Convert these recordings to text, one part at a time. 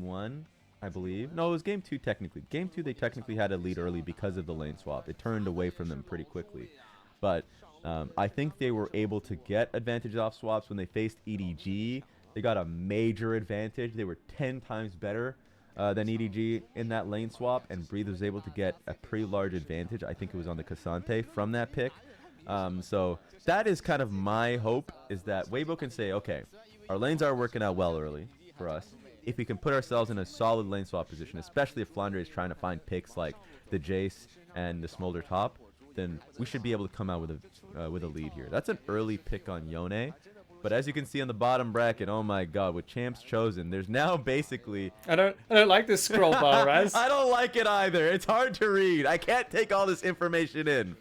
game 1, I believe. No, it was game 2 technically. Game 2, they technically had a lead early because of the lane swap. It turned away from them pretty quickly. But I think they were able to get advantage off swaps when they faced EDG. They got a major advantage. They were 10 times better than EDG in that lane swap, and Breathe was able to get a pretty large advantage. I think it was on the Cassante from that pick. So that is kind of my hope, is that Weibo can say, okay, our lanes are working out well early for us. If we can put ourselves in a solid lane swap position, especially if Flandre is trying to find picks like the Jace and the Smolder top, then we should be able to come out with a lead here. That's an early pick on Yone. But as you can see on the bottom bracket, oh my god, with champs chosen, there's now basically... I don't like this scroll bar, Raz. I don't like it either. It's hard to read. I can't take all this information in.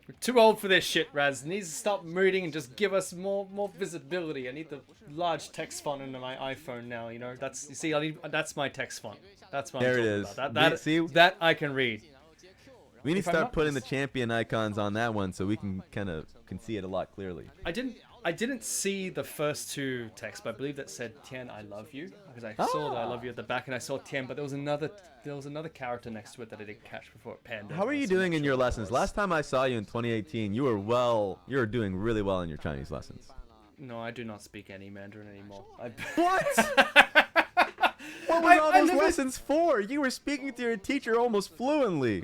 We're too old for this shit, Raz. It needs to stop mooting and just give us more visibility. I need the large text font into my iPhone now, you know. That's, you see, that's my text font. That's what there I'm it talking is. about. See? That I can read. We need to start putting the champion icons on that one so we can can see it a lot clearly. I didn't see the first two texts, but I believe that said Tian, I love you, because I saw the I love you at the back, and I saw Tian, but there was another character next to it that I didn't catch before it panned out. How are you doing in your lessons? Last time I saw you in 2018, you were doing really well in your Chinese lessons. No, I do not speak any Mandarin anymore. What? What were all those lessons for? You were speaking to your teacher almost fluently.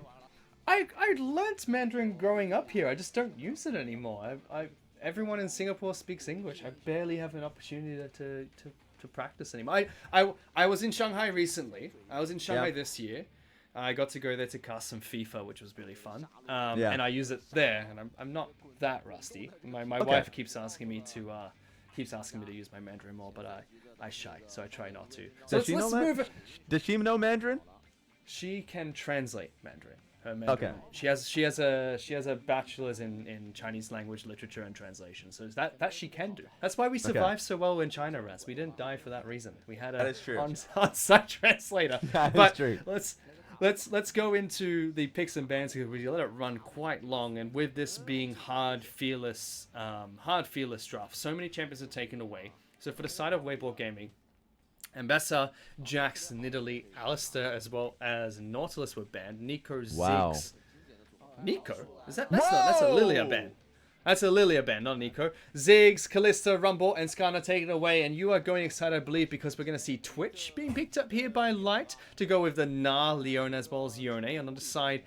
I learnt Mandarin growing up here. I just don't use it anymore. Everyone in Singapore speaks English. I barely have an opportunity to practice anymore. I was in Shanghai recently. I was in Shanghai this year. I got to go there to cast some FIFA, which was really fun. And I use it there, and I'm not that rusty. My wife keeps asking me to use my Mandarin more, but I shy, so I try not to. So let's move. Does she know Mandarin? She can translate Mandarin. Her Mandarin. Okay. She has a bachelor's in Chinese language, literature, and translation. So that she can do. That's why we survived so well in China, Raz. We didn't die for that reason. We had a on-site translator. That is true. Let's go into the picks and bans because we let it run quite long. And with this being hard fearless draft, so many champions are taken away. So for the side of Weibo Gaming, Ambessa, Jax, Nidalee, Alistair, as well as Nautilus were banned. Nico, Ziggs. Nico? That's a Lilia ban. That's a Lilia ban, not Nico. Ziggs, Kalista, Rumble, and Skarner taken away. And you are going excited, I believe, because we're going to see Twitch being picked up here by Light to go with the Gnar, Leona, as well as Yone. On the other side,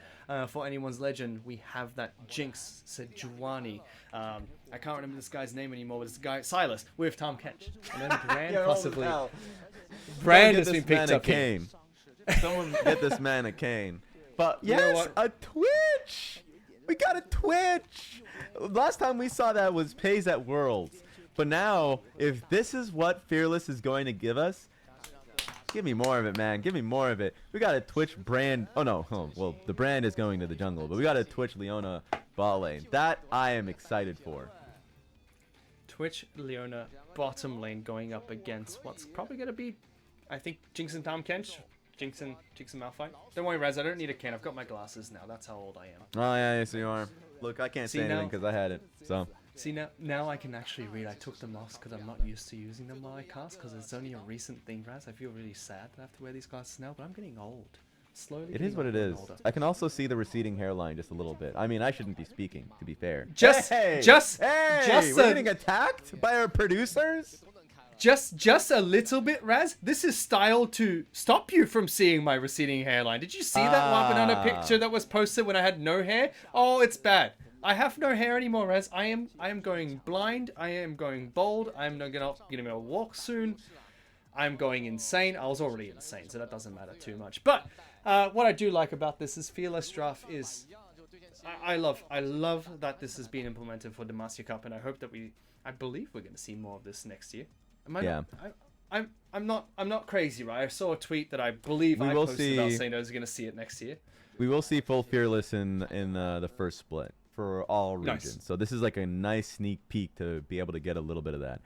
for anyone's legend, we have that Jinx, Sejuani. I can't remember this guy's name anymore, but it's the guy, Sylas, with Tahm Kench. And then Brand, possibly. Brand has been picked up here. Someone get this man a cane. But yes, a Twitch! We got a Twitch! Last time we saw that was Pays at Worlds. But now, if this is what Fearless is going to give us, give me more of it, man. Give me more of it. We got a Twitch Brand. Oh, no. Oh, well, the Brand is going to the jungle. But we got a Twitch Leona bot lane. That I am excited for. Twitch Leona bottom lane going up against what's probably going to be, I think, Jinx and Tahm Kench. Jinx and Malphite. Don't worry, Raz. I don't need a cane. I've got my glasses now. That's how old I am. Oh, yeah, yes, you are. Look, I can't say anything because I had it. So. See, now I can actually read. I took them off because I'm not used to using them while I cast because it's only a recent thing, Raz. I feel really sad that I have to wear these glasses now, but I'm getting old. Slowly. It is what it is. I can also see the receding hairline just a little bit. I mean, I shouldn't be speaking, to be fair. Hey, we're getting attacked by our producers? Just a little bit, Raz. This is styled to stop you from seeing my receding hairline. Did you see that one banana picture that was posted when I had no hair? Oh, it's bad. I have no hair anymore, Raz. I am going blind. I am going bald. I'm not gonna walk soon. I'm going insane. I was already insane, so that doesn't matter too much. But what I do like about this is Fearless Draft is I love that this has been implemented for Demacia Cup, and I hope that I believe we're going to see more of this next year. I'm not crazy, right? I saw a tweet that I believe I posted about saying I was going to see it next year. We will see full Fearless in the first split for all regions. Nice. So this is like a nice sneak peek to be able to get a little bit of that.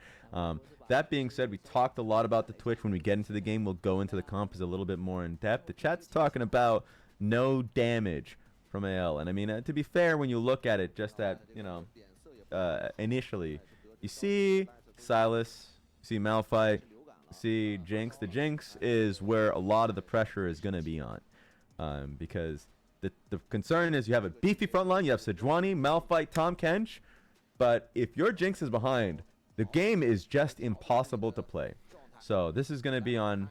That being said, we talked a lot about the Twitch. When we get into the game, we'll go into the comps a little bit more in depth. The chat's talking about no damage from AL. And I mean, to be fair, when you look at it just at, initially, you see Sylas, you see Malphite, see Jinx. The Jinx is where a lot of the pressure is going to be on. Because the concern is you have a beefy front line. You have Sejuani, Malphite, Tahm, Kench. But if your Jinx is behind, the game is just impossible to play. So this is going to be on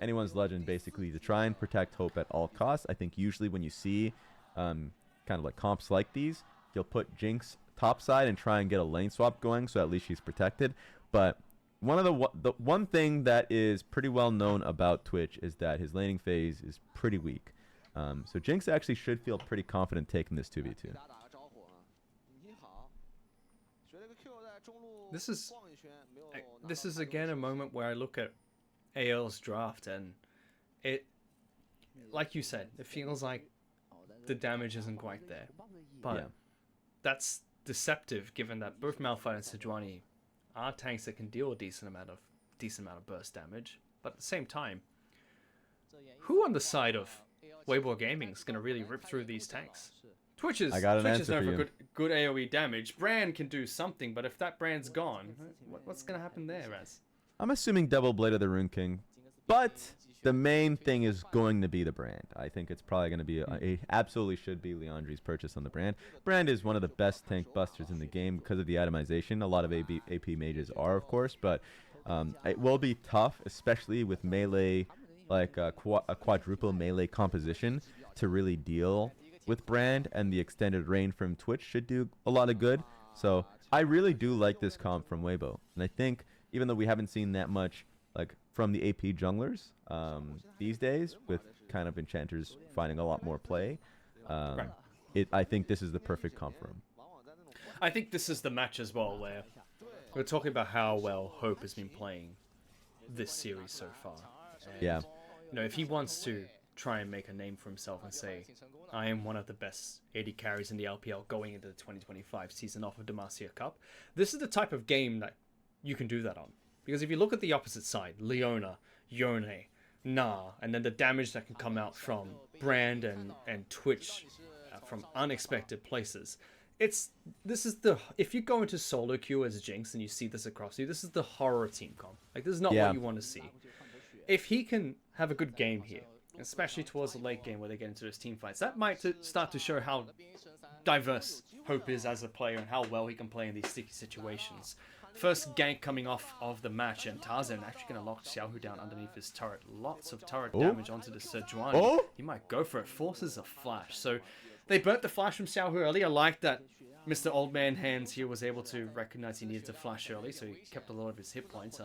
anyone's legend, basically, to try and protect Hope at all costs. I think usually when you see kind of like comps like these, you'll put Jinx topside and try and get a lane swap going, so at least she's protected. But the one thing that is pretty well known about Twitch is that his laning phase is pretty weak. So Jinx actually should feel pretty confident taking this 2v2. This is again a moment where I look at AL's draft, and it, like you said, it feels like the damage isn't quite there. But Yeah. that's deceptive, given that both Malphite and Sejuani are tanks that can deal a decent amount of burst damage. But at the same time, who on the side of Weibo Gaming is going to really rip through these tanks? Twitch is known for good AoE damage. Brand can do something, but if that Brand's gone, what's going to happen there, Raz? I'm assuming double Blade of the Rune King, but the main thing is going to be the Brand. I think it's probably going to be it absolutely should be Leandri's purchase on the Brand. Brand is one of the best tank busters in the game because of the itemization. A lot of AP mages are, of course, but it will be tough, especially with melee, like a quadruple melee composition, to really deal with Brand, and the extended range from Twitch should do a lot of good. So I really do like this comp from Weibo, and I think even though we haven't seen that much like from the AP junglers these days, with kind of enchanters finding a lot more play, I think this is the perfect comp for him. I think this is the match as well where we're talking about how well Hope has been playing this series so far. And, Yeah. you know, if he wants to try and make a name for himself and say, I am one of the best AD carries in the LPL going into the 2025 season off of Demacia Cup, this is the type of game that you can do that on. Because if you look at the opposite side, Leona, Yone, Gnar, and then the damage that can come out from Brand and Twitch from unexpected places, if you go into solo queue as Jinx and you see this across you, this is the horror team comp. Like, this is not what you want to see. If he can have a good game here, especially towards the late game where they get into those team fights, that might start to show how diverse Hope is as a player and how well he can play in these sticky situations. First gank coming off of the match, and Tarzan actually going to lock Xiaohu down underneath his turret. Lots of turret damage onto the Sejuani. He might go for it. Forces a flash. So they burnt the flash from Xiaohu early. I like that Mr. Old Man Hands here was able to recognize he needed to flash early, so he kept a lot of his hit points.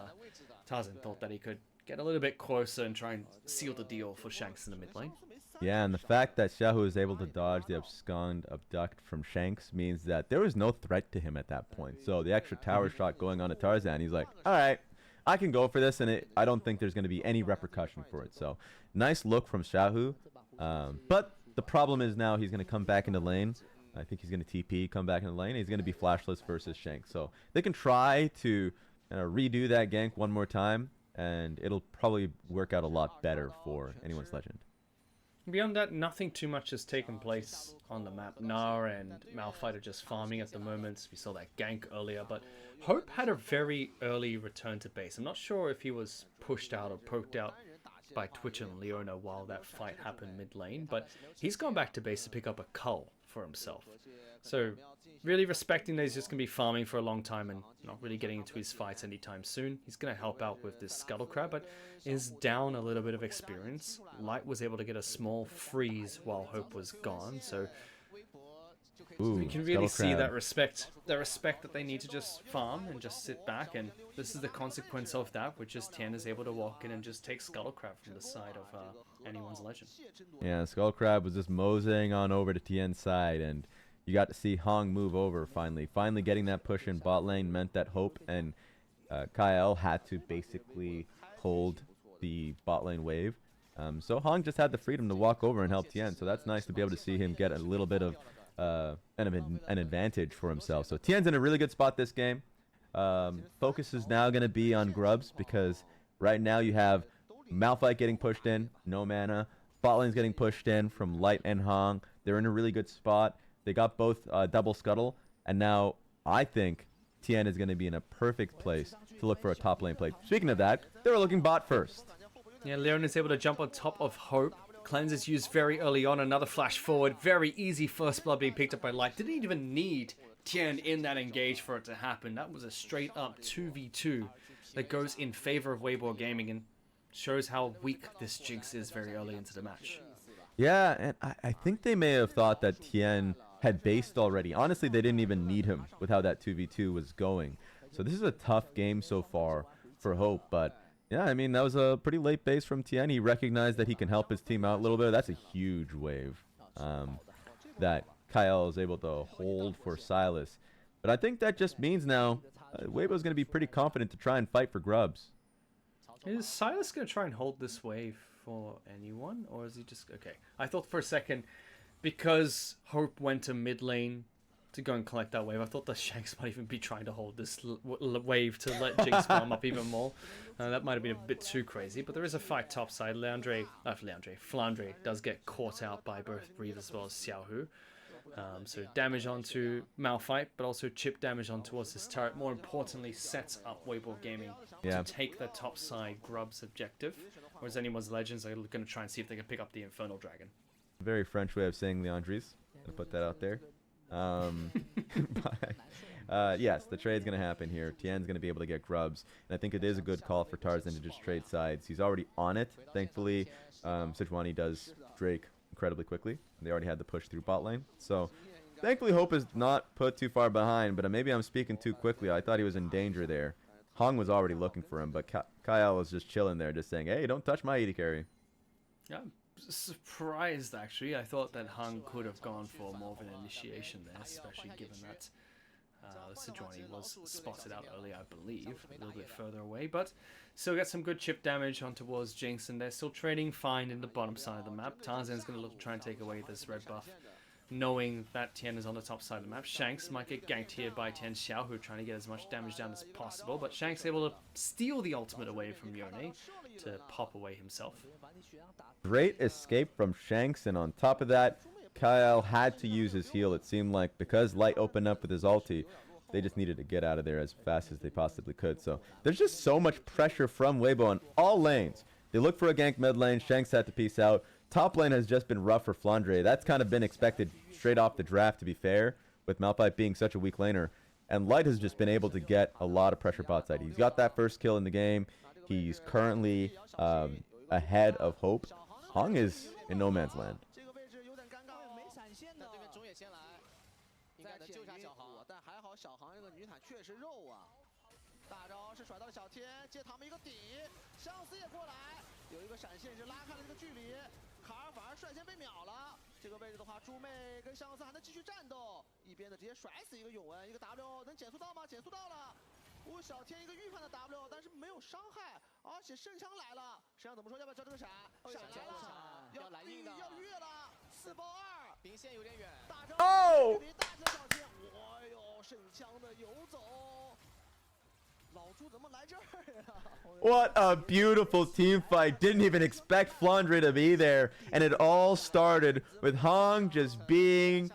Tarzan thought that he could get a little bit closer and try and seal the deal for Shanks in the mid lane. Yeah, and the fact that Xiaohu was able to dodge the abduct from Shanks means that there was no threat to him at that point. So the extra tower shot going on to Tarzan, he's like, all right, I can go for this, and I don't think there's going to be any repercussion for it. So nice look from Xiaohu. But the problem is now he's going to come back into lane. I think he's going to TP, come back into lane, and he's going to be flashless versus Shanks. So they can try to redo that gank one more time, and it'll probably work out a lot better for anyone's legend. Beyond that, nothing too much has taken place on the map. Gnar and Malphite are just farming at the moment. We saw that gank earlier, but Hope had a very early return to base. I'm not sure if he was pushed out or poked out by Twitch and Leona while that fight happened mid lane, but he's gone back to base to pick up a Kael for himself. So really respecting that he's just going to be farming for a long time and not really getting into his fights anytime soon. He's going to help out with this Scuttle Crab, but is down a little bit of experience. Light was able to get a small freeze while Hope was gone, so we can really see that respect that they need to just farm and just sit back, and this is the consequence of that, which is Tian is able to walk in and just take Scuttle Crab from the side of anyone's legend. Yeah, Scuttle Crab was just moseying on over to Tian's side, and you got to see Hong move over finally. Finally getting that push in bot lane meant that Hope and Kael had to basically hold the bot lane wave. So Hong just had the freedom to walk over and help Tian, so that's nice to be able to see him get a little bit of an advantage for himself. So Tian's in a really good spot this game. Focus is now going to be on Grubs, because right now you have Malphite getting pushed in, no mana. Bot lane's getting pushed in from Light and Hong. They're in a really good spot. They got both double Scuttle, and now I think Tian is going to be in a perfect place to look for a top lane play. Speaking of that, they were looking bot first. Yeah, Leona is able to jump on top of Hope. Cleanse is used very early on. Another flash forward. Very easy first blood being picked up by Light. Didn't even need Tian in that engage for it to happen. That was a straight up 2v2 that goes in favor of Weibo Gaming and shows how weak this Jinx is very early into the match. Yeah, and I think they may have thought that Tian had based already. Honestly, they didn't even need him with how that 2v2 was going. So this is a tough game so far for Hope, but yeah, I mean, that was a pretty late base from Tian. He recognized that he can help his team out a little bit. That's a huge wave that Kael is able to hold for Sylas. But I think that just means now Weibo's going to be pretty confident to try and fight for grubs. Is Sylas going to try and hold this wave for anyone? Or is he just... Okay. I thought for a second, because Hope went to mid lane to go and collect that wave, I thought the Shanks might even be trying to hold this wave to let Jinx farm up even more. That might have been a bit too crazy, but there is a fight topside. Flandre does get caught out by both Breathe as well as Xiaohu. So damage onto Malphite, but also chip damage on towards this turret. More importantly, sets up Weibo Gaming to take the topside grubs objective. Whereas anyone's legends are going to try and see if they can pick up the Infernal Dragon. Very French way of saying Leandres. I'll put that out there. Yes, the trade's going to happen here. Tian's going to be able to get grubs. And I think it is a good call for Tarzan to just trade sides. He's already on it. Thankfully, Sejuani does Drake incredibly quickly. They already had the push through bot lane. So thankfully Hope is not put too far behind, but maybe I'm speaking too quickly. I thought he was in danger there. Hong was already looking for him, but Kael was just chilling there, just saying, hey, don't touch my AD carry. Yeah, I'm surprised actually. I thought that Hong could have gone for more of an initiation there, especially given that Sejuani was spotted out early, I believe, a little bit further away, but still get some good chip damage on towards Jinx, and they're still trading fine in the bottom side of the map. Tarzan's going to look to try and take away this red buff, knowing that Tian is on the top side of the map. Shanks might get ganked here by Tian Xiaohu, trying to get as much damage down as possible, but Shanks able to steal the ultimate away from Yone to pop away himself. Great escape from Shanks, and on top of that, Kael had to use his heal, it seemed like, because Light opened up with his ulti. They just needed to get out of there as fast as they possibly could. So there's just so much pressure from Weibo on all lanes. They look for a gank mid lane. Shanks had to peace out. Top lane has just been rough for Flandre. That's kind of been expected straight off the draft, to be fair, with Malphite being such a weak laner. And Light has just been able to get a lot of pressure bot side. He's got that first kill in the game. He's currently ahead of Hope. Hong is in no man's land. Oh! What a beautiful team fight. Didn't even expect Flandre to be there. And it all started with Hong just being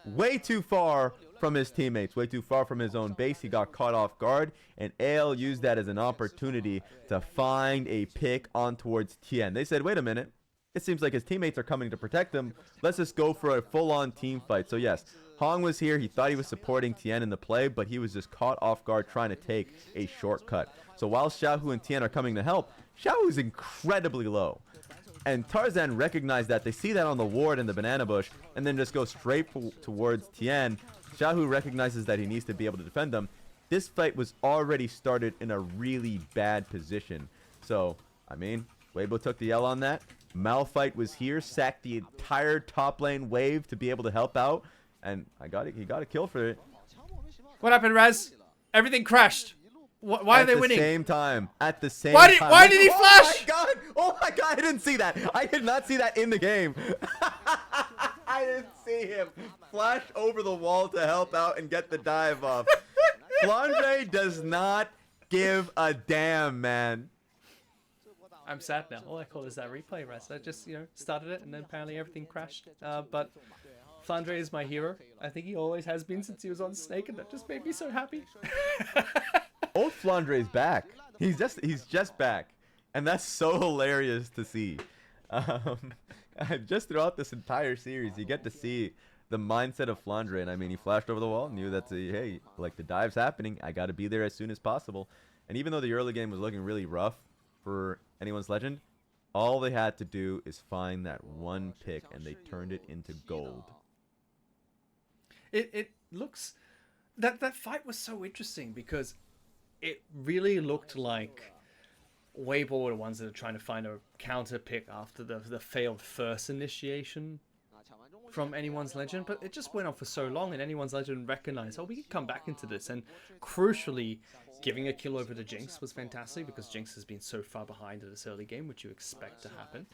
way too far from his teammates, way too far from his own base. He got caught off guard, and AL used that as an opportunity to find a pick on towards Tian. They said, wait a minute. It seems like his teammates are coming to protect him. Let's just go for a full-on team fight. So yes, Hong was here. He thought he was supporting Tian in the play, but he was just caught off guard trying to take a shortcut. So while Xiaohu and Tian are coming to help, Xiaohu is incredibly low. And Tarzan recognized that. They see that on the ward in the banana bush, and then just go straight towards Tian. Xiaohu recognizes that he needs to be able to defend them. This fight was already started in a really bad position. So, I mean, Weibo took the L on that. Malphite was here, sacked the entire top lane wave to be able to help out, and he got a kill for it. What happened, Raz? Everything crashed. Why are they winning? At the same time. Why did he flash? Oh my god, I didn't see that. I did not see that in the game. I didn't see him flash over the wall to help out and get the dive off. Flandre does not give a damn, man. I'm sad now. All I call is that replay, Raz. I just, started it, and then apparently everything crashed. But Flandre is my hero. I think he always has been since he was on Snake, and that just made me so happy. Old Flandre's back. He's just back, and that's so hilarious to see. Just throughout this entire series, you get to see the mindset of Flandre, and I mean, he flashed over the wall, knew that, hey, like the dive's happening, I got to be there as soon as possible. And even though the early game was looking really rough for anyone's legend, all they had to do is find that one pick, and they turned it into gold. It looks that fight was so interesting because it really looked like Weibo were the ones that are trying to find a counter pick after the failed first initiation from anyone's legend, but it just went on for so long, and anyone's legend recognized, oh, we can come back into this. And crucially, giving a kill over to Jinx was fantastic because Jinx has been so far behind in this early game, which you expect to happen.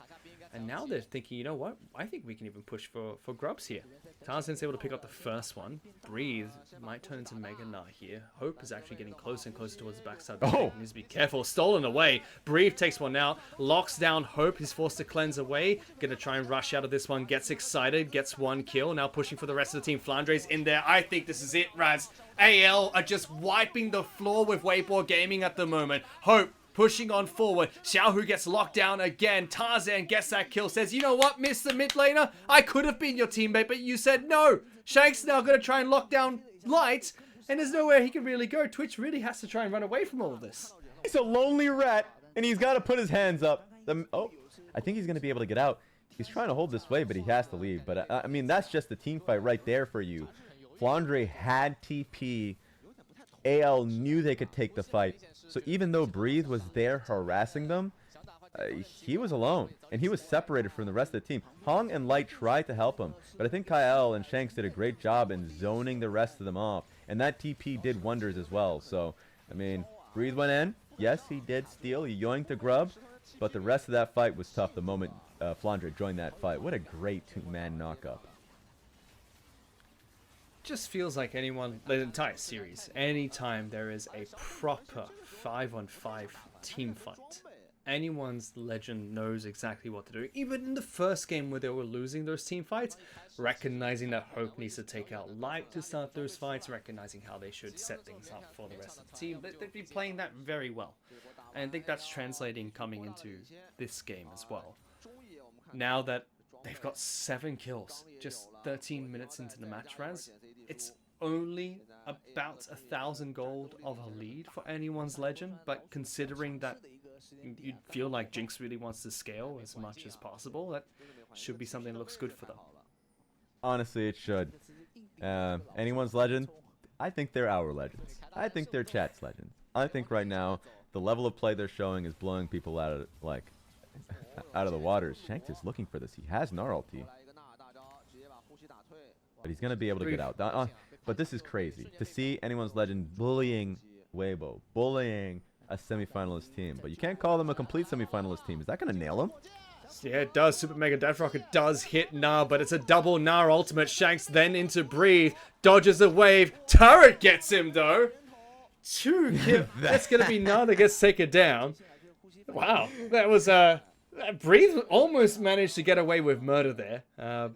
And now they're thinking, you know what, I think we can even push for grubs here. Tarzan's able to pick up the first one. Breathe might turn into Mega Gnar here. Hope is actually getting closer and closer towards the backside. Oh! Needs to be careful. Stolen away. Breathe takes one out. Locks down Hope. He's forced to cleanse away. Gonna try and rush out of this one. Gets excited. Gets one kill. Now pushing for the rest of the team. Flandre's in there. I think this is it, Raz. AL are just wiping the floor with Weibo Gaming at the moment. Hope pushing on forward. Xiaohu gets locked down again. Tarzan gets that kill. Says, you know what, Mr. Mid Laner? I could have been your teammate, but you said no. Shanks now going to try and lock down Light, and there's nowhere he can really go. Twitch really has to try and run away from all of this. He's a lonely rat, and he's got to put his hands up. Oh, I think he's going to be able to get out. He's trying to hold this way, but he has to leave. But, I mean, that's just the team fight right there for you. Flandre had TP. AL knew they could take the fight. So even though Breathe was there harassing them, he was alone. And he was separated from the rest of the team. Hong and Light tried to help him. But I think Kael and Shanks did a great job in zoning the rest of them off. And that TP did wonders as well. So, I mean, Breathe went in. Yes, he did steal. He yoinked a grub. But the rest of that fight was tough the moment Flandre joined that fight. What a great two-man knockup. Just feels like anyone, the entire series, anytime there is a proper 5-on-5 team fight, anyone's legend knows exactly what to do. Even in the first game where they were losing those team fights, recognizing that Hope needs to take out Light to start those fights, recognizing how they should set things up for the rest of the team. They've been playing that very well. And I think that's translating coming into this game as well. Now that they've got 7 kills, just 13 minutes into the match, Raz. It's only about 1,000 gold of a lead for anyone's legend, but considering that you'd feel like Jinx really wants to scale as much as possible, that should be something that looks good for them. Honestly, it should. Anyone's legend, I think they're our legends. I think they're chat's legends. I think right now, the level of play they're showing is blowing people out of, like, out of the waters. Shanks is looking for this. He has Gnar ulti. But he's going to be able to get out. But this is crazy. To see anyone's legend bullying Weibo, bullying a semifinalist team. But you can't call them a complete semifinalist team. Is that going to nail him? Yeah, it does. Super Mega Death Rocket does hit Gnar, but it's a double Gnar ultimate. Shanks then into Breathe. Dodges the wave. Turret gets him, though. 2 kills. That's going to be Gnar that gets taken down. Wow. That was... Breathe almost managed to get away with murder there,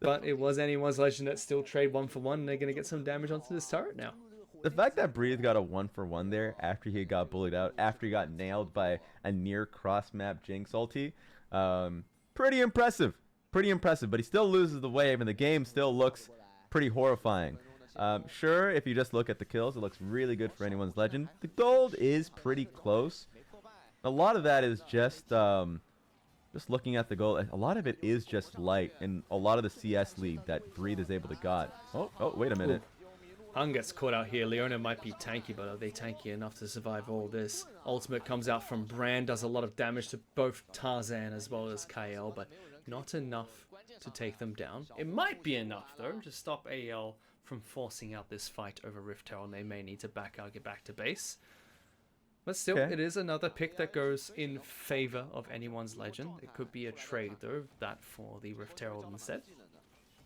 but it was anyone's legend that still trade 1-for-1, and they're going to get some damage onto this turret now. The fact that Breathe got a 1-for-1 there after he got bullied out, after he got nailed by a near cross-map Jinx ulti, pretty impressive. Pretty impressive, but he still loses the wave, and the game still looks pretty horrifying. Sure, if you just look at the kills, it looks really good for anyone's legend. The gold is pretty close. A lot of that is just looking at the goal, a lot of it is just Light and a lot of the CS lead that Breathe is able to got. Oh, wait a minute. Hung gets caught out here. Leona might be tanky, but are they tanky enough to survive all this? Ultimate comes out from Brand, does a lot of damage to both Tarzan as well as Kael, but not enough to take them down. It might be enough, though, to stop AL from forcing out this fight over Rift Herald, and they may need to back out, get back to base. But still, It is another pick that goes in favor of anyone's legend. It could be a trade, though, that for the Rift Herald instead.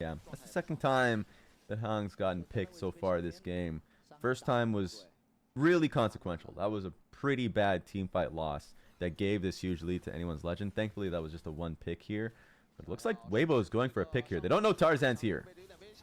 Yeah, that's the second time that Hang's gotten picked so far this game. First time was really consequential. That was a pretty bad team fight loss that gave this huge lead to anyone's legend. Thankfully, that was just a 1 pick here. But it looks like Weibo is going for a pick here. They don't know Tarzan's here.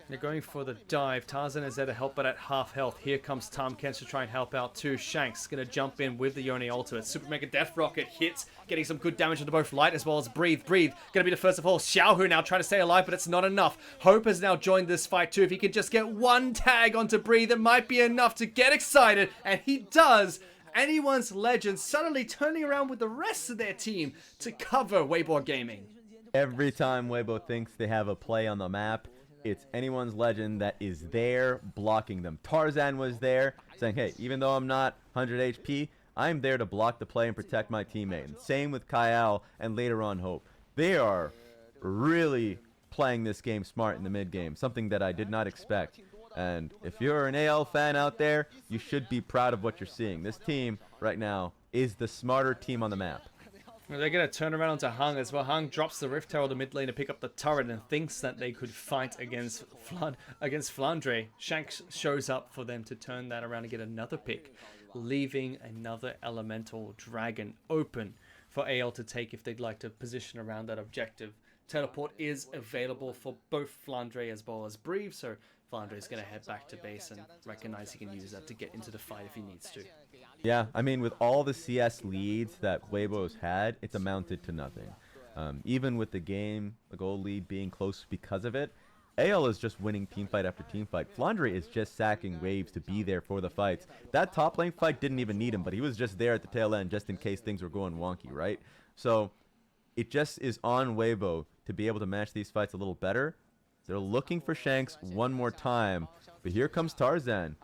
They're going for the dive. Tarzan is there to help, but at half health. Here comes Tahm Kench to try and help out too. Shanks going to jump in with the Yone ultimate. Super Mega Death Rocket hits, getting some good damage into both Light as well as Breathe. Breathe going to be the first of all. Xiaohu now trying to stay alive, but it's not enough. Hope has now joined this fight too. If he can just get one tag onto Breathe, it might be enough to get excited, and he does. Anyone's Legend suddenly turning around with the rest of their team to cover Weibo Gaming. Every time Weibo thinks they have a play on the map, it's Anyone's Legend that is there blocking them. Tarzan was there saying, hey, even though I'm not 100 HP, I'm there to block the play and protect my teammate. And same with Kael and later on Hope. They are really playing this game smart in the mid game, something that I did not expect. And if you're an AL fan out there, you should be proud of what you're seeing. This team right now is the smarter team on the map. They're going to turn around onto Hung as well. Hung drops the Rift Herald to mid lane to pick up the turret and thinks that they could fight against Flandre. Shanks shows up for them to turn that around and get another pick, leaving another elemental dragon open for AL to take if they'd like to position around that objective. Teleport is available for both Flandre as well as Breathe, so Flandre is going to head back to base and recognize he can use that to get into the fight if he needs to. Yeah, I mean, with all the CS leads that Weibo's had, it's amounted to nothing. Even with the goal lead being close because of it, AL is just winning teamfight after teamfight. Flandre is just sacking waves to be there for the fights. That top lane fight didn't even need him, but he was just there at the tail end just in case things were going wonky, right? So it just is on Weibo to be able to match these fights a little better. They're looking for Shanks one more time, but here comes Tarzan.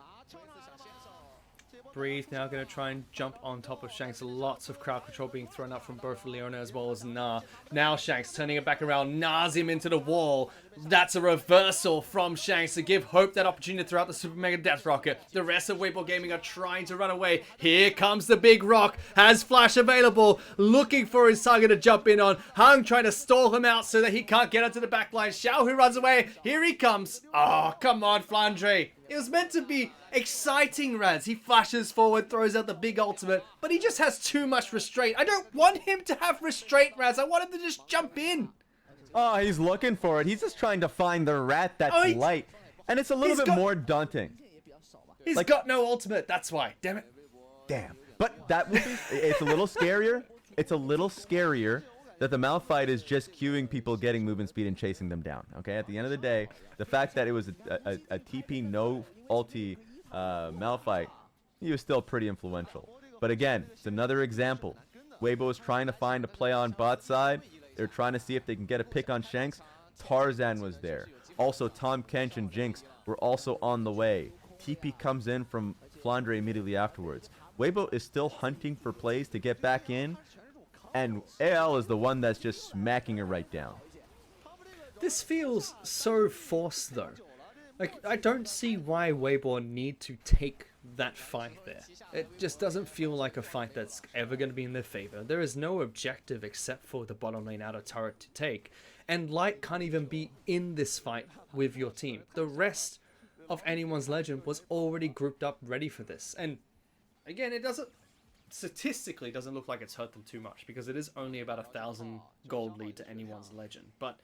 Breathe now going to try and jump on top of Shanks. Lots of crowd control being thrown up from both Leona as well as Gnar. Now Shanks turning it back around, Gnar's him into the wall. That's a reversal from Shanks to give Hope that opportunity to throw out the Super Mega Death Rocket. The rest of Weibo Gaming are trying to run away. Here comes the big rock. Has flash available. Looking for his target to jump in on. Hung trying to stall him out so that he can't get onto the backline. Xiaohu runs away. Here he comes. Oh, come on, Flandre. It was meant to be exciting, Raz. He flashes forward, throws out the big ultimate, but he just has too much restraint. I don't want him to have restraint, Raz. I want him to just jump in. Oh, he's looking for it. He's just trying to find the rat that's light. And it's a little bit more daunting. He's got no ultimate. That's why. Damn it. Damn. But that would be... It's a little scarier. It's a little scarier that the Malphite is just queuing people getting movement speed and chasing them down. Okay, at the end of the day, the fact that it was a TP no ulti Malphite, he was still pretty influential. But again, it's another example. Weibo is trying to find a play on bot side. They're trying to see if they can get a pick on Shanks. Tarzan was there. Also, Tahm, Kench, and Jinx were also on the way. TP comes in from Flandre immediately afterwards. Weibo is still hunting for plays to get back in, and AL is the one that's just smacking it right down. This feels so forced, though. Like, I don't see why Weibo need to take that fight there. It just doesn't feel like a fight that's ever going to be in their favor. There is no objective except for the bottom lane outer turret to take. And Light can't even be in this fight with your team. The rest of Anyone's Legend was already grouped up ready for this. And again, it doesn't... statistically doesn't look like it's hurt them too much because it is only about 1,000 gold lead to Anyone's Legend. But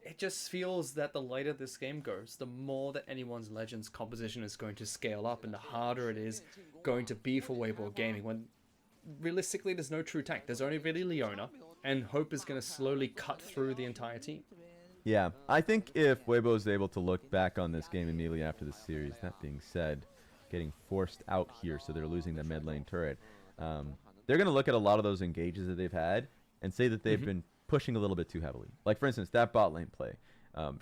it just feels that the later this game goes, the more that Anyone's Legend's composition is going to scale up and the harder it is going to be for Weibo Gaming when realistically there's no true tank. There's only really Leona, and Hope is going to slowly cut through the entire team. Yeah, I think if Weibo is able to look back on this game immediately after the series, that being said, getting forced out here, so they're losing the mid lane turret. They're going to look at a lot of those engages that they've had and say that they've been pushing a little bit too heavily. Like, for instance, that bot lane play.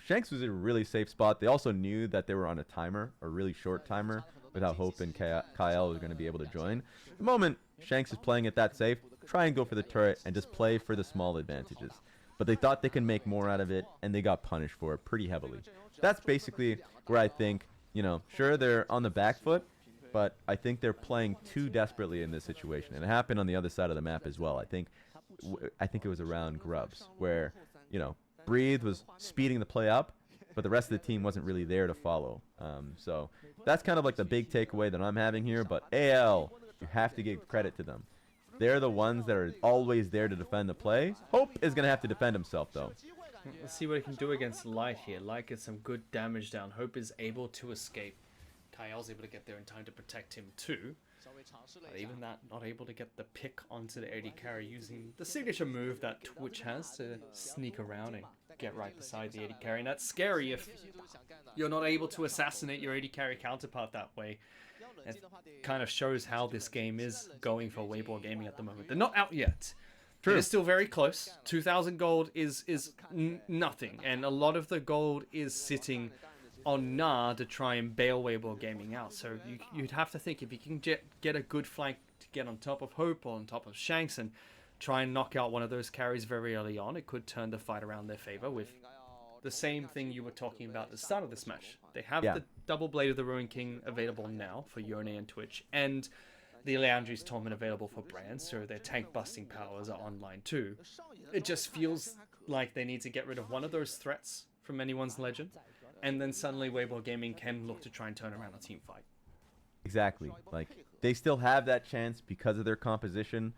Shanks was in a really safe spot. They also knew that they were on a timer, a really short timer, without Hope and Kael was going to be able to join. The moment Shanks is playing it that safe, try and go for the turret and just play for the small advantages. But they thought they could make more out of it, and they got punished for it pretty heavily. That's basically where I think, you know, sure, they're on the back foot, but I think they're playing too desperately in this situation. And it happened on the other side of the map as well. I think it was around Grubs, where, you know, Breathe was speeding the play up, but the rest of the team wasn't really there to follow. So that's kind of like the big takeaway that I'm having here. But AL, you have to give credit to them. They're the ones that are always there to defend the play. Hope is going to have to defend himself, though. Let's see what he can do against Light here. Light gets some good damage down. Hope is able to escape. Kael's able to get there in time to protect him too. But even that, not able to get the pick onto the AD carry using the signature move that Twitch has to sneak around and get right beside the AD carry. And that's scary if you're not able to assassinate your AD carry counterpart that way. It kind of shows how this game is going for Weibo Gaming at the moment. They're not out yet. True. It's still very close. 2,000 gold is nothing. And a lot of the gold is sitting on Gnar to try and bail Weibo Gaming out. So you'd have to think if you can get a good flank to get on top of Hope or on top of Shanks and try and knock out one of those carries very early on, it could turn the fight around their favor with the same thing you were talking about at the start of this match. They have the double blade of the Ruin King available now for Yone and Twitch, and the Leandri's Torment available for brands, so their tank busting powers are online too. It just feels like they need to get rid of one of those threats from anyone's legend, and then suddenly Weibo Gaming can look to try and turn around a team fight. Exactly. Like, they still have that chance because of their composition.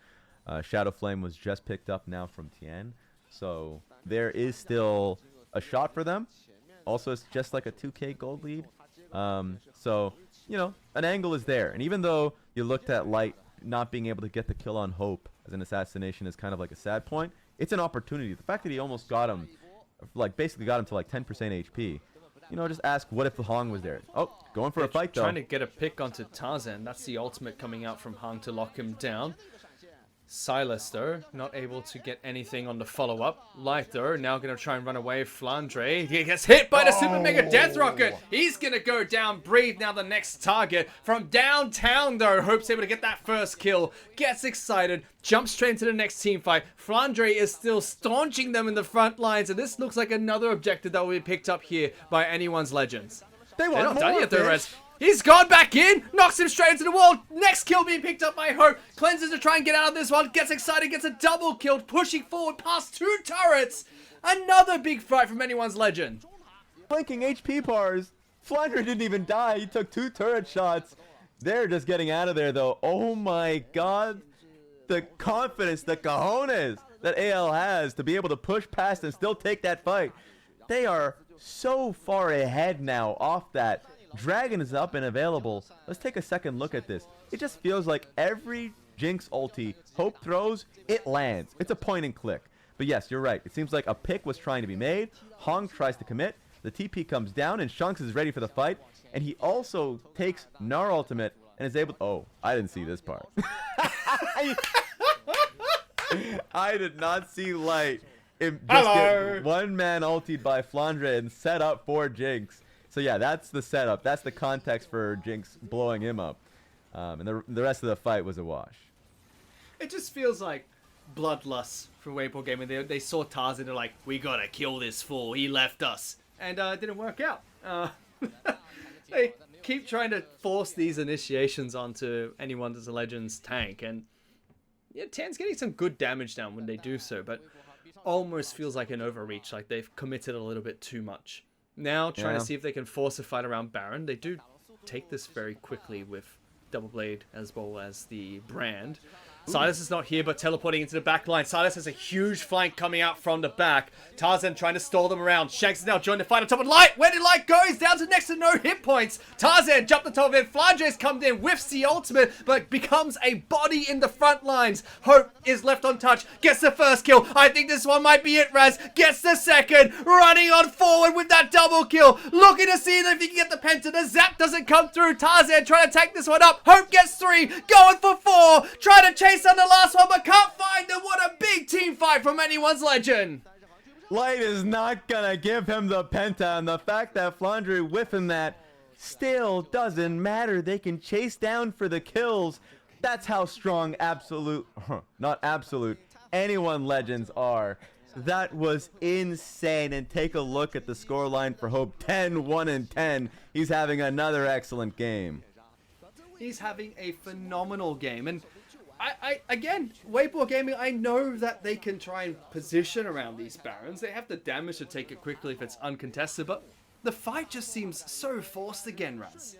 Shadow Flame was just picked up now from Tian, so there is still a shot for them. Also, it's just like a 2k gold lead. So, you know, an angle is there. And even though you looked at Light not being able to get the kill on Hope as an assassination is kind of like a sad point, it's an opportunity. The fact that he almost got him, like basically got him to like 10% HP. You know, just ask what if the Hong was there. Oh, going for a fight though. Trying to get a pick onto Tarzan. That's the ultimate coming out from Hong to lock him down. Sylas, though, not able to get anything on the follow-up. Light, though, now going to try and run away. Flandre, he gets hit by the Super Mega Death Rocket. He's going to go down. Breathe now the next target. From downtown, though, Hope's able to get that first kill. Gets excited. Jumps straight into the next team fight. Flandre is still staunching them in the front lines. And this looks like another objective that will be picked up here by anyone's legends. They're not done yet, though, Rez. He's gone back in, knocks him straight into the wall. Next kill being picked up by Hope. Cleanses to try and get out of this one. Gets excited, gets a double kill, pushing forward past 2 turrets. Another big fight from anyone's legend. Blinking HP bars. Flandre didn't even die. He took 2 turret shots. They're just getting out of there, though. Oh my god. The confidence, the cojones that AL has to be able to push past and still take that fight. They are so far ahead now off that. Dragon is up and available. Let's take a second look at this. It just feels like every Jinx ulti Hope throws, it lands. It's a point and click. But yes, you're right. It seems like a pick was trying to be made. Hong tries to commit. The TP comes down and Shanks is ready for the fight. And he also takes Gnar ultimate and is able to... Oh, I didn't see this part. I did not see Light. Just get one man ultied by Flandre and set up for Jinx. So yeah, that's the setup. That's the context for Jinx blowing him up. And the rest of the fight was a wash. It just feels like bloodlust for Weibo Gaming. They saw Tarzan, they're like, we gotta kill this fool. He left us. And it didn't work out. They keep trying to force these initiations onto anyone that's a Legends tank. And yeah, Tian's getting some good damage down when they do so. But almost feels like an overreach. Like they've committed a little bit too much. Now trying to see if they can force a fight around Baron. They do take this very quickly with Double Blade as well as the brand. Sylas is not here, but teleporting into the back line. Sylas has a huge flank coming out from the back. Tarzan trying to stall them around. Shanks is now joined the fight on top of Light. Where did Light go? He's down to next to no hit points. Tarzan jumped on top of him. Flandre's come in, whiffs the ultimate, but becomes a body in the front lines. Hope is left untouched. Gets the first kill. I think this one might be it, Raz. Gets the second. Running on forward with that double kill. Looking to see if he can get the penta. The zap doesn't come through. Tarzan trying to take this one up. Hope gets 3. Going for 4. Trying to chase on the last one, but can't find them. What a big team fight from anyone's legend. Light is not gonna give him the penta, and the fact that Flandre whiffing that still doesn't matter. They can chase down for the kills. That's how strong not absolute, anyone legends are. That was insane. And take a look at the scoreline for Hope. 10, 1, and 10. He's having another excellent game. He's having a phenomenal game. And again, Weibo Gaming, I know that they can try and position around these Barons. They have the damage to take it quickly if it's uncontested, but the fight just seems so forced again, Raz.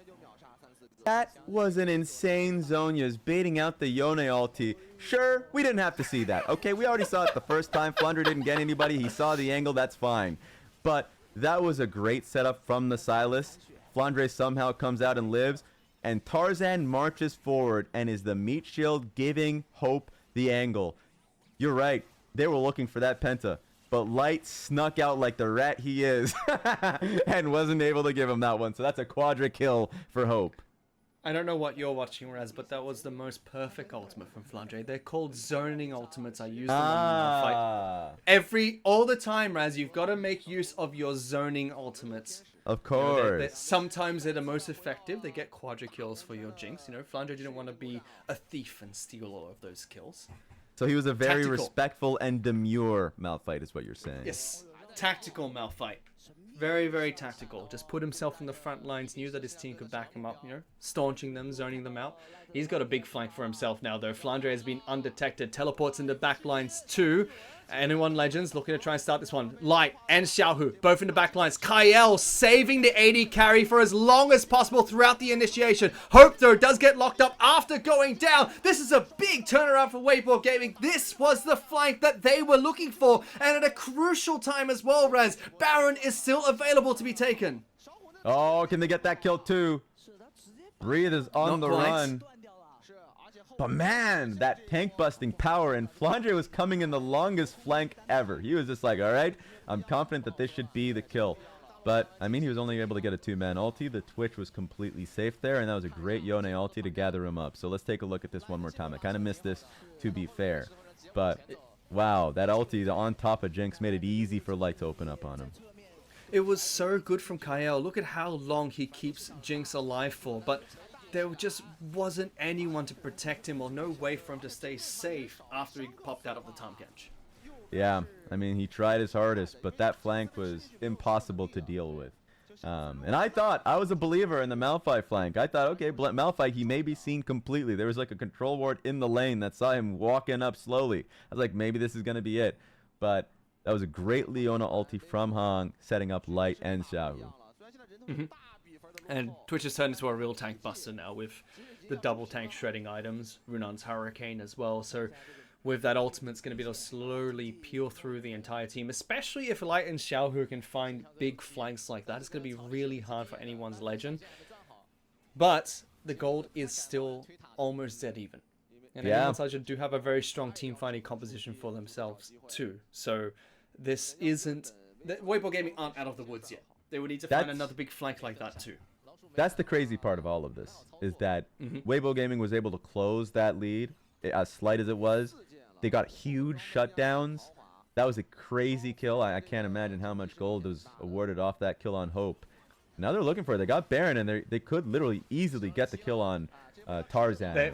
That was an insane Zhonya's baiting out the Yone ulti. Sure, we didn't have to see that. Okay, we already saw it the first time. Flandre didn't get anybody. He saw the angle. That's fine. But that was a great setup from the Sylas. Flandre somehow comes out and lives. And Tarzan marches forward and is the meat shield giving Hope the angle. You're right. They were looking for that penta. But Light snuck out like the rat he is and wasn't able to give him that one. So that's a quadra kill for Hope. I don't know what you're watching, Raz, but that was the most perfect ultimate from Flandre. They're called zoning ultimates. I use them on Malphite. All the time, Raz, you've got to make use of your zoning ultimates. Of course. You know, sometimes they're the most effective. They get quadra kills for your Jinx. You know, Flandre didn't want to be a thief and steal all of those kills. So he was a very Tactical. respectful and demure Malphite is what you're saying. Yes. Tactical Malphite. Very, very tactical. Just put himself in the front lines, knew that his team could back him up, you know, staunching them, zoning them out. He's got a big flank for himself now, though. Flandre has been undetected. Teleports in the back lines too. Anyone Legends looking to try and start this one. Light and Xiaohu, both in the back lines. Kael saving the AD carry for as long as possible throughout the initiation. Hope, though, does get locked up after going down. This is a big turnaround for Weibo Gaming. This was the flank that they were looking for. And at a crucial time as well, Raz. Baron is still available to be taken. Oh, can they get that kill too? Breathe is on the run. But man, that tank busting power, and Flandre was coming in the longest flank ever. He was just like, all right, I'm confident that this should be the kill. But, I mean, he was only able to get a 2-man ulti. The Twitch was completely safe there, and that was a great Yone ulti to gather him up. So let's take a look at this one more time. I kind of missed this, to be fair. But, wow, that ulti on top of Jinx made it easy for Light to open up on him. It was so good from Kael. Look at how long he keeps Jinx alive for. But there just wasn't anyone to protect him or no way for him to stay safe after he popped out of the Tahm Kench. Yeah, I mean, he tried his hardest, but that flank was impossible to deal with. And I was a believer in the Malphite flank. I thought, okay, Malphite, he may be seen completely. There was like a control ward in the lane that saw him walking up slowly. I was like, maybe this is going to be it. But that was a great Leona ulti from Hong, setting up Light and Xiaohu. And Twitch has turned into a real tank buster now with the double tank shredding items, Runan's Hurricane as well. So with that ultimate, it's going to be able to slowly peel through the entire team, especially if Light and Xiaohu can find big flanks like that. It's going to be really hard for anyone's Legend. But the gold is still almost dead even. And anyone's Legend do have a very strong team fighting composition for themselves too. So this isn't... Weibo Gaming aren't out of the woods yet. They would need to find another big flank like that too. That's the crazy part of all of this, is that Weibo Gaming was able to close that lead, as slight as it was. They got huge shutdowns. That was a crazy kill. I can't imagine how much gold was awarded off that kill on Hope. Now they're looking for it. They got Baron, and they could literally easily get the kill on Tarzan.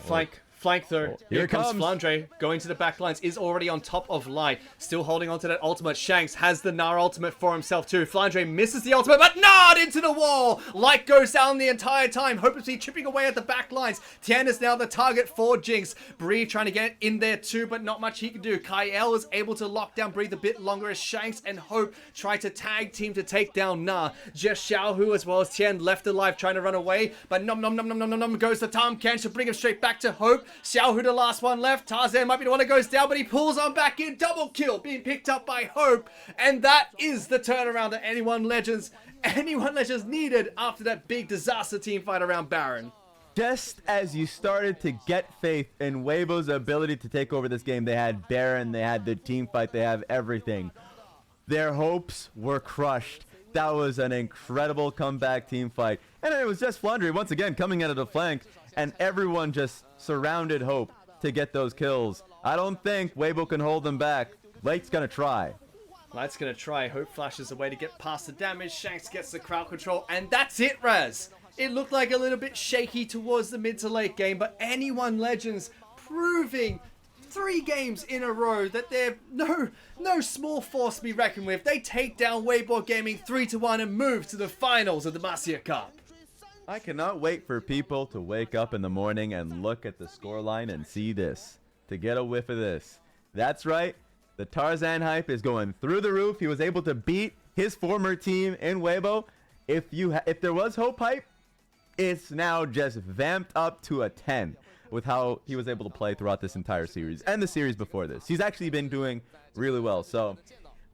Flank third. Here comes Flandre going to the back lines, is already on top of Light, still holding on to that ultimate. Shanks has the Gnar ultimate for himself too. Flandre misses the ultimate, but not into the wall. Light goes down the entire time, hopelessly chipping away at the back lines. Tian is now the target for Jinx. Bree trying to get in there too, but not much he can do. Kael is able to lock down Bree a bit longer as Shanks and Hope try to tag team to take down Gnar. Just Xiaohu as well as Tian left alive trying to run away, but nom goes the Tahm Kench to bring him straight back to Hope. Xiaohu the last one left. Tarzan might be the one that goes down, but he pulls on back in. Double kill being picked up by Hope. And that is the turnaround that anyone Legends needed after that big disaster team fight around Baron. Just as you started to get faith in Weibo's ability to take over this game, they had Baron, they had the team fight, they have everything. Their hopes were crushed. That was an incredible comeback team fight. And it was just Flandre once again coming out of the flank, and everyone just surrounded Hope to get those kills. I don't think Weibo can hold them back. Light's gonna try. Light's gonna try. Hope flashes away to get past the damage. Shanks gets the crowd control, and that's it, Raz. It looked like a little bit shaky towards the mid to late game, but anyone Legends proving 3 games in a row that they're no small force to be reckoned with. They take down Weibo Gaming 3-1 and move to the finals of the Demacia Cup. I cannot wait for people to wake up in the morning and look at the scoreline and see this, to get a whiff of this. That's right, the Tarzan hype is going through the roof. He was able to beat his former team in Weibo. If there was Hope hype, it's now just vamped up to a 10 with how he was able to play throughout this entire series and the series before this. He's actually been doing really well. So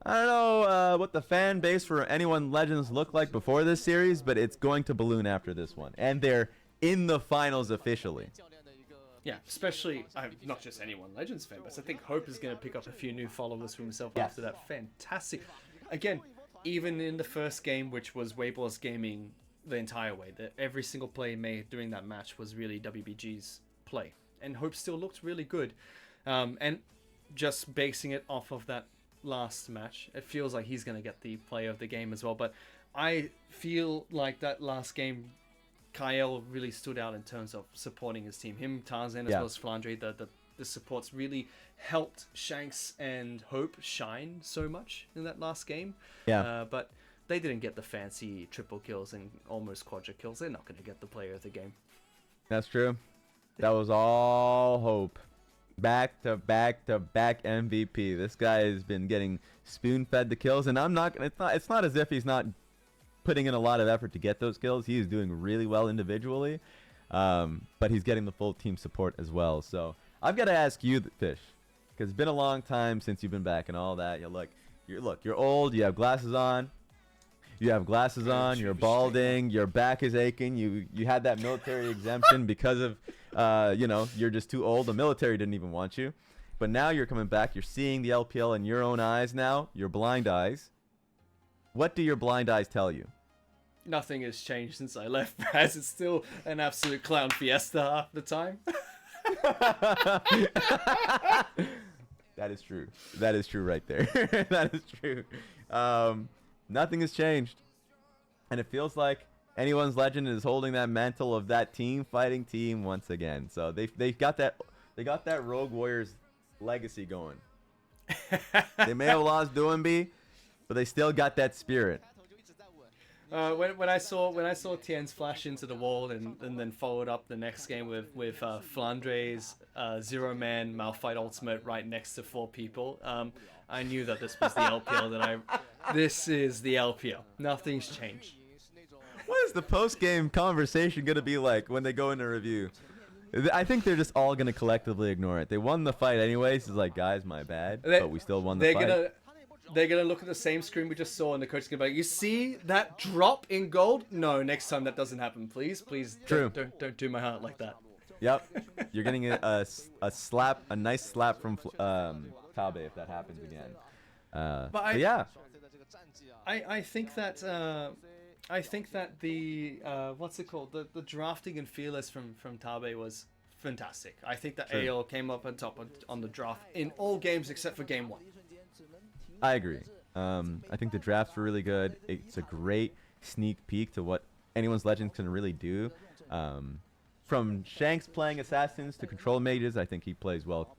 I don't know what the fan base for Anyone Legends looked like before this series, but it's going to balloon after this one. And they're in the finals officially. Yeah, especially, not just Anyone Legends fan, but I think Hope is going to pick up a few new followers for himself after that fantastic. Again, even in the first game, which was Weibo Gaming the entire way, that every single play made during that match was really WBG's play. And Hope still looked really good. And just basing it off of that last match, it feels like he's going to get the player of the game as well. But I feel like that last game, Kael really stood out in terms of supporting his team. Him, Tarzan, as well as Flandre, the supports really helped Shanks and Hope shine so much in that last game. Yeah. But they didn't get the fancy triple kills and almost quadra kills. They're not going to get the player of the game. That's true. That was all Hope. Back to back to back MVP. This guy has been getting spoon-fed the kills, and it's not as if he's not putting in a lot of effort to get those kills. He is doing really well individually, but he's getting the full team support as well. So I've got to ask you, Fish, because it's been a long time since you've been back and all that. You're old. You have glasses on. You're balding. Your back is aching. You had that military exemption because of you're just too old. The military didn't even want you, but now you're coming back. You're seeing the LPL in your own eyes now. Your blind eyes. What do your blind eyes tell you? Nothing has changed since I left, Braz. It's still an absolute clown fiesta half the time. That is true. That is true right there. That is true. Nothing has changed. And it feels like Anyone's Legend is holding that mantle of that team fighting team once again. So they got that Rogue Warriors legacy going. They may have lost Doinby, but they still got that spirit. When I saw Tian's flash into the wall and then followed up the next game with Flandre's zero-man Malphite ultimate right next to 4 people, I knew that this was the LPL. This is the LPL. Nothing's changed. What is the post-game conversation going to be like when they go into review? I think they're just all going to collectively ignore it. They won the fight anyways. It's like, guys, my bad, but we still won the fight. They're going to look at the same screen we just saw, and the coach is going to be like, you see that drop in gold? No, next time that doesn't happen, please. Please don't do my heart like that. Yep. You're getting a slap, a nice slap from Tabe if that happens again. But yeah. I think that the what's it called? The drafting and fearless from Tabe was fantastic. I think that AL came up on top on the draft in all games except for game 1. I agree. I think the drafts were really good. It's a great sneak peek to what Anyone's Legends can really do. From Shanks playing assassins to control mages, I think he plays well,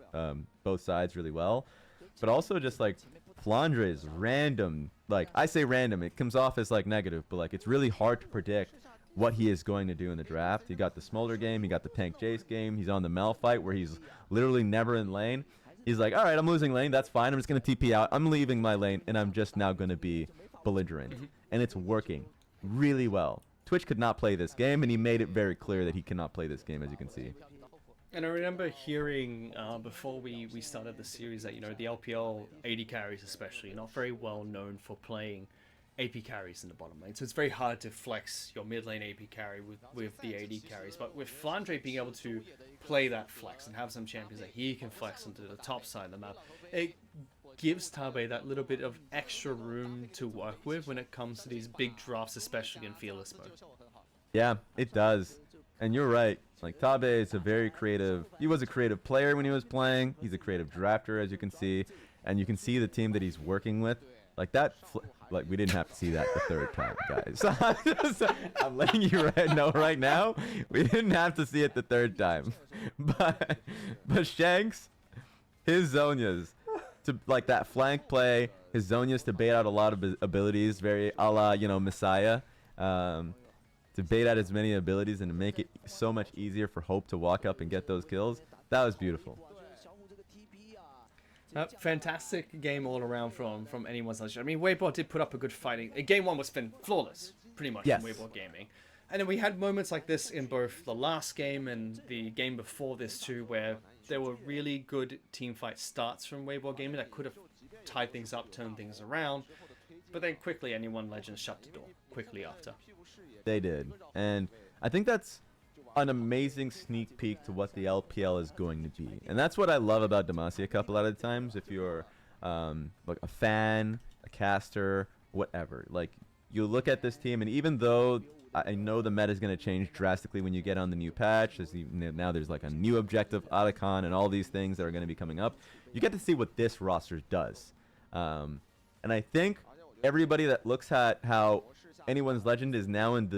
both sides really well. But also just like Flandre's random, like I say random, it comes off as like negative, but like it's really hard to predict what he is going to do in the draft. He got the Smolder game, he got the Tank Jace game, he's on the Malphite where he's literally never in lane. He's like, all right, I'm losing lane. That's fine. I'm just going to TP out. I'm leaving my lane, and I'm just now going to be belligerent. And it's working really well. Twitch could not play this game, and he made it very clear that he cannot play this game, as you can see. And I remember hearing before we started the series that, the LPL AD carries especially are not very well known for playing AP carries in the bottom lane. So it's very hard to flex your mid lane AP carry with the AD carries. But with Flandre being able to play that flex and have some champions that he can flex onto the top side of the map, it gives Tabe that little bit of extra room to work with when it comes to these big drafts, especially in fearless mode. Yeah, it does. And you're right. Like, Tabe is a very creative... He was a creative player when he was playing. He's a creative drafter, as you can see. And you can see the team that he's working with. Like, that... Like, we didn't have to see that the third time, guys. I'm letting you know right now, we didn't have to see it the third time. But Shanks, his Zonias, to like that flank play, his Zonias to bait out a lot of abilities, very a la, Messiah. To bait out as many abilities and to make it so much easier for Hope to walk up and get those kills. That was beautiful. Fantastic game all around from Anyone's Legend. I mean, Weibo did put up a good fighting. Game 1 was flawless, pretty much, from Weibo Gaming. And then we had moments like this in both the last game and the game before this too, where there were really good teamfight starts from Weibo Gaming that could have tied things up, turned things around. But then quickly, Anyone Legends shut the door quickly after. They did. And I think that's an amazing sneak peek to what the LPL is going to be. And that's what I love about Demacia Cup a lot of the times. If you're like a fan, a caster, whatever, like you look at this team, and even though I know the meta is going to change drastically when you get on the new patch, now there's like a new objective, Otacon, and all these things that are going to be coming up, you get to see what this roster does. And I think everybody that looks at how Anyone's Legend is now in the